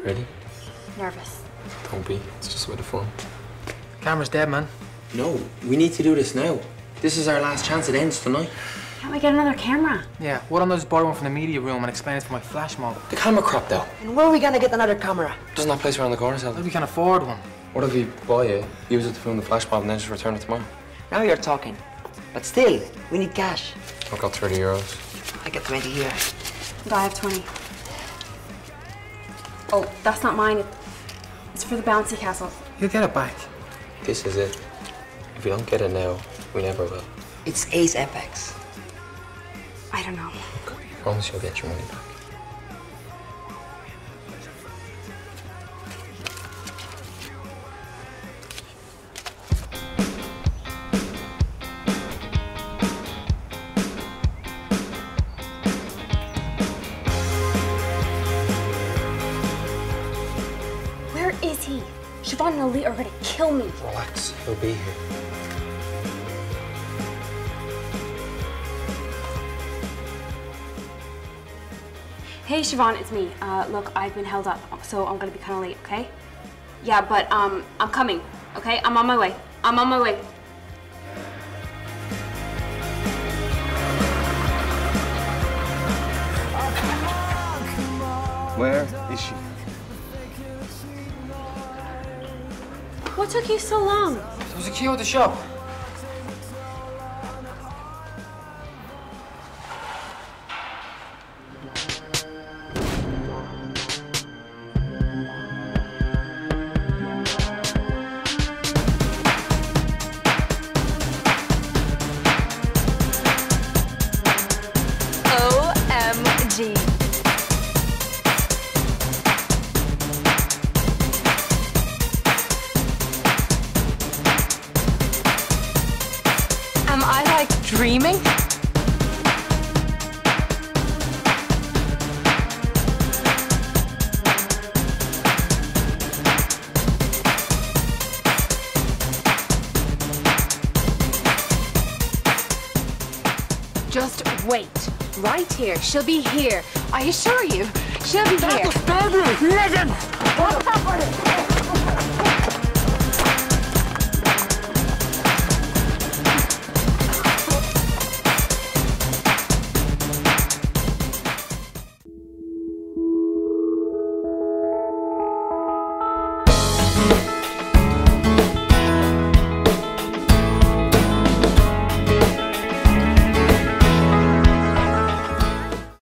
Ready? Nervous. Don't be. It's just a bit of fun. Camera's dead, man. No, we need to do this now. This is our last chance. It ends tonight. Can't we get another camera? Yeah, why don't I just borrow one from the media room and explain it for my flash mob? The camera crap, though. And where are we gonna get another camera? Doesn't that place around the corner sell? We can afford one. What if we buy it, use it to film the flash mob, and then just return it tomorrow? Now you're talking. But still, we need cash. I've got 30 euros. I get 20 here. And I have 20. Oh, that's not mine. It's for the bouncy castle. You'll get it back. This is it. If we don't get it now, we never will. It's Ace FX. I don't know. I promise you'll get your money back. Where is he? Siobhan and Ali are gonna kill me. Relax, he'll be here. Hey Siobhan, it's me. Look, I've been held up, so I'm gonna be kind of late, okay? Yeah, but I'm coming, okay? I'm on my way. I'm on my way. Where is she? What took you so long? There was a queue at the shop. OMG. Am I like dreaming? Just wait. Right here. She'll be here. I assure you, she'll be here. Legend!